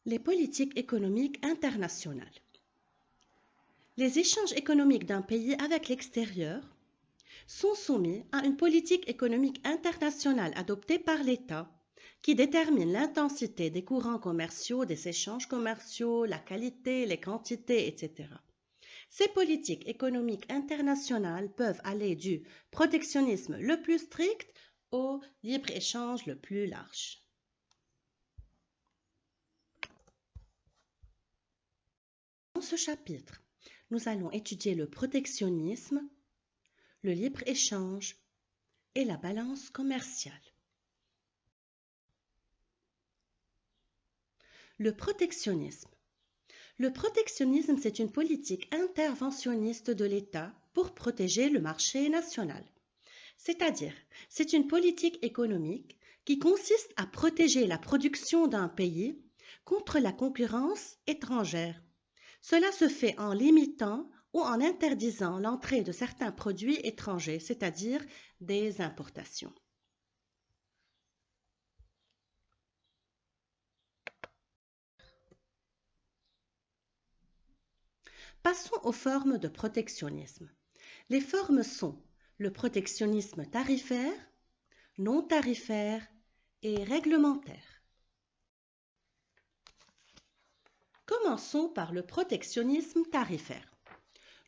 Les politiques économiques internationales. Les échanges économiques d'un pays avec l'extérieur sont soumis à une politique économique internationale adoptée par l'État qui détermine l'intensité des courants commerciaux, des échanges commerciaux, la qualité, les quantités, etc. Ces politiques économiques internationales peuvent aller du protectionnisme le plus strict au libre-échange le plus large. Dans ce chapitre, nous allons étudier le protectionnisme, le libre-échange et la balance commerciale. Le protectionnisme. Le protectionnisme, c'est une politique interventionniste de l'État pour protéger le marché national. C'est-à-dire, c'est une politique économique qui consiste à protéger la production d'un pays contre la concurrence étrangère. Cela se fait en limitant ou en interdisant l'entrée de certains produits étrangers, c'est-à-dire des importations. Passons aux formes de protectionnisme. Les formes sont le protectionnisme tarifaire, non tarifaire et réglementaire. Commençons par le protectionnisme tarifaire.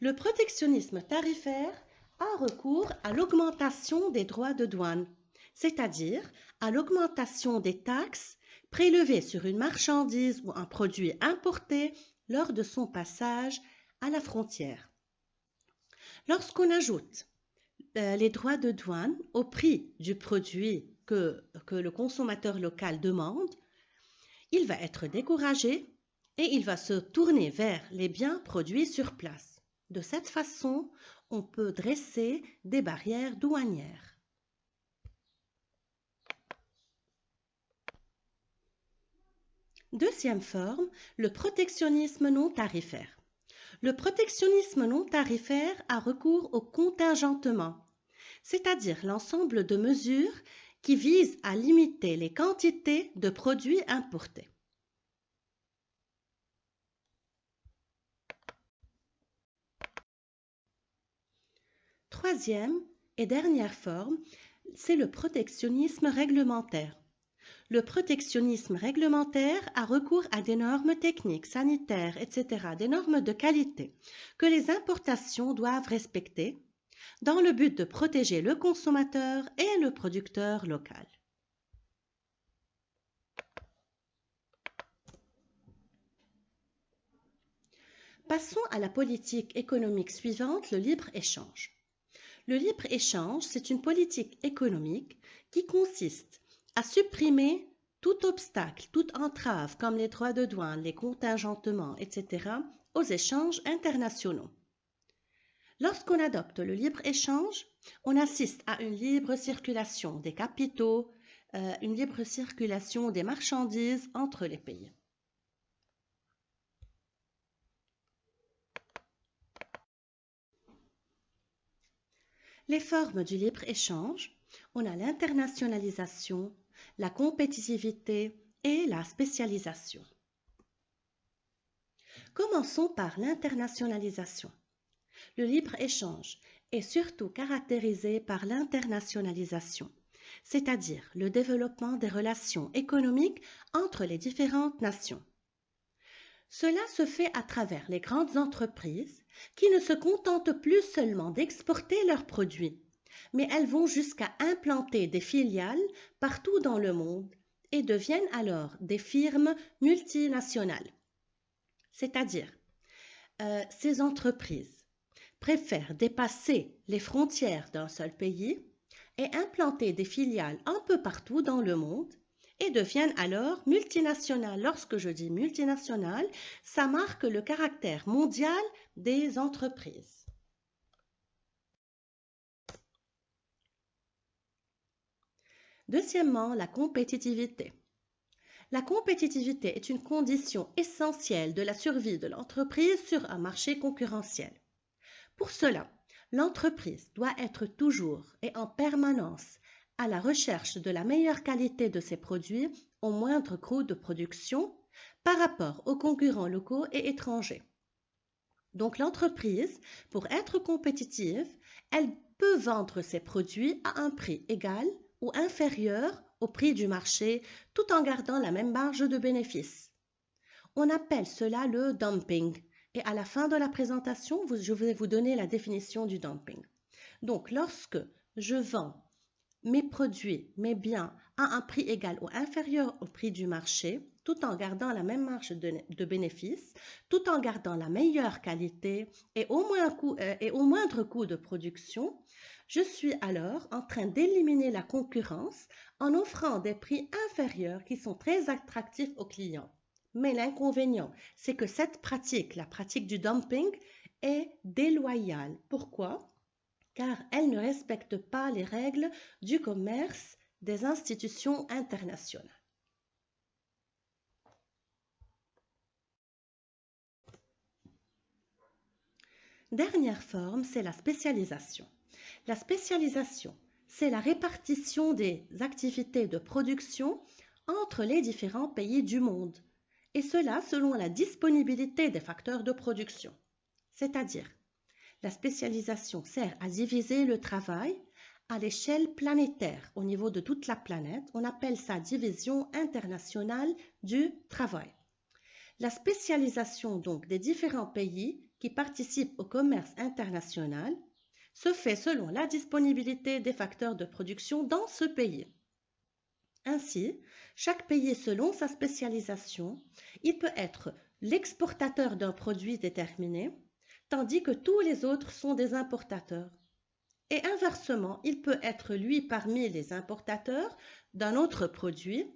Le protectionnisme tarifaire a recours à l'augmentation des droits de douane, c'est-à-dire à l'augmentation des taxes prélevées sur une marchandise ou un produit importé lors de son passage à la frontière. Lorsqu'on ajoute les droits de douane au prix du produit que le consommateur local demande, il va être découragé et il va se tourner vers les biens produits sur place. De cette façon, on peut dresser des barrières douanières. Deuxième forme, le protectionnisme non tarifaire. Le protectionnisme non tarifaire a recours au contingentement, c'est-à-dire l'ensemble de mesures qui visent à limiter les quantités de produits importés. Troisième et dernière forme, c'est le protectionnisme réglementaire. Le protectionnisme réglementaire a recours à des normes techniques, sanitaires, etc., des normes de qualité que les importations doivent respecter dans le but de protéger le consommateur et le producteur local. Passons à la politique économique suivante, le libre-échange. Le libre-échange, c'est une politique économique qui consiste à supprimer tout obstacle, toute entrave, comme les droits de douane, les contingentements, etc., aux échanges internationaux. Lorsqu'on adopte le libre-échange, on assiste à une libre circulation des capitaux, une libre circulation des marchandises entre les pays. Les formes du libre-échange, on a l'internationalisation, la compétitivité et la spécialisation. Commençons par l'internationalisation. Le libre-échange est surtout caractérisé par l'internationalisation, c'est-à-dire le développement des relations économiques entre les différentes nations. Cela se fait à travers les grandes entreprises qui ne se contentent plus seulement d'exporter leurs produits, mais elles vont jusqu'à implanter des filiales partout dans le monde et deviennent alors des firmes multinationales. C'est-à-dire, ces entreprises préfèrent dépasser les frontières d'un seul pays et implanter des filiales un peu partout dans le monde et deviennent alors multinationales. Lorsque je dis multinationales, ça marque le caractère mondial des entreprises. Deuxièmement, la compétitivité. La compétitivité est une condition essentielle de la survie de l'entreprise sur un marché concurrentiel. Pour cela, l'entreprise doit être toujours et en permanence à la recherche de la meilleure qualité de ses produits au moindre coût de production, par rapport aux concurrents locaux et étrangers. Donc l'entreprise, pour être compétitive, elle peut vendre ses produits à un prix égal ou inférieur au prix du marché tout en gardant la même marge de bénéfice. On appelle cela le dumping. Et à la fin de la présentation, je vais vous donner la définition du dumping. Donc lorsque je vends mes produits, mes biens à un prix égal ou inférieur au prix du marché, tout en gardant la même marge de bénéfice, tout en gardant la meilleure qualité et au moindre coût de production, je suis alors en train d'éliminer la concurrence en offrant des prix inférieurs qui sont très attractifs aux clients. Mais l'inconvénient, c'est que cette pratique, la pratique du dumping, est déloyale. Pourquoi? Car elle ne respecte pas les règles du commerce des institutions internationales. Dernière forme, c'est la spécialisation. La spécialisation, c'est la répartition des activités de production entre les différents pays du monde, et cela selon la disponibilité des facteurs de production. C'est-à-dire, la spécialisation sert à diviser le travail à l'échelle planétaire, au niveau de toute la planète. On appelle ça division internationale du travail. La spécialisation donc des différents pays qui participent au commerce international se fait selon la disponibilité des facteurs de production dans ce pays. Ainsi, chaque pays selon sa spécialisation, il peut être l'exportateur d'un produit déterminé, tandis que tous les autres sont des importateurs. Et inversement, il peut être lui parmi les importateurs d'un autre produit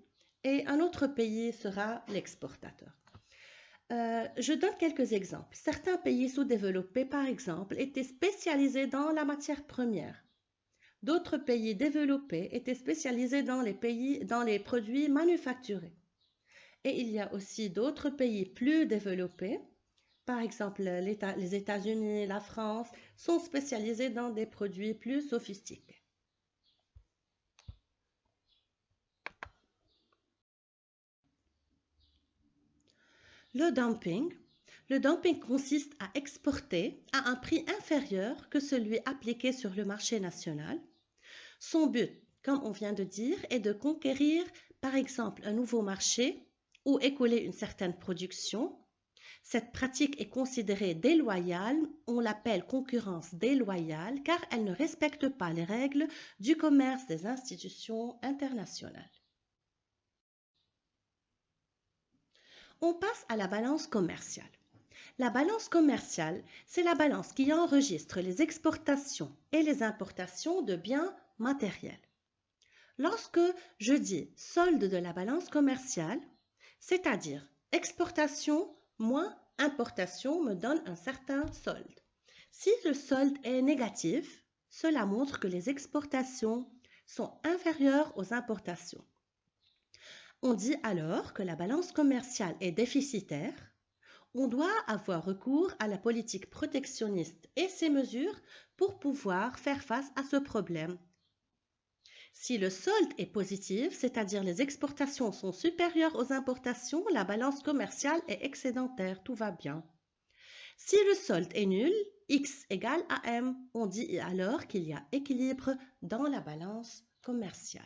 et un autre pays sera l'exportateur. Je donne quelques exemples. Certains pays sous-développés, par exemple, étaient spécialisés dans la matière première. D'autres pays développés étaient spécialisés dans les produits manufacturés. Et il y a aussi d'autres pays plus développés. Par exemple, les États-Unis, la France, sont spécialisés dans des produits plus sophistiqués. Le dumping consiste à exporter à un prix inférieur que celui appliqué sur le marché national. Son but, comme on vient de dire, est de conquérir, par exemple, un nouveau marché ou écouler une certaine production. Cette pratique est considérée déloyale, on l'appelle concurrence déloyale car elle ne respecte pas les règles du commerce des institutions internationales. On passe à la balance commerciale. La balance commerciale, c'est la balance qui enregistre les exportations et les importations de biens matériels. Lorsque je dis solde de la balance commerciale, c'est-à-dire exportation moins importation me donne un certain solde. Si le solde est négatif, cela montre que les exportations sont inférieures aux importations. On dit alors que la balance commerciale est déficitaire. On doit avoir recours à la politique protectionniste et ses mesures pour pouvoir faire face à ce problème. Si le solde est positif, c'est-à-dire les exportations sont supérieures aux importations, la balance commerciale est excédentaire, tout va bien. Si le solde est nul, X égale à M, on dit alors qu'il y a équilibre dans la balance commerciale.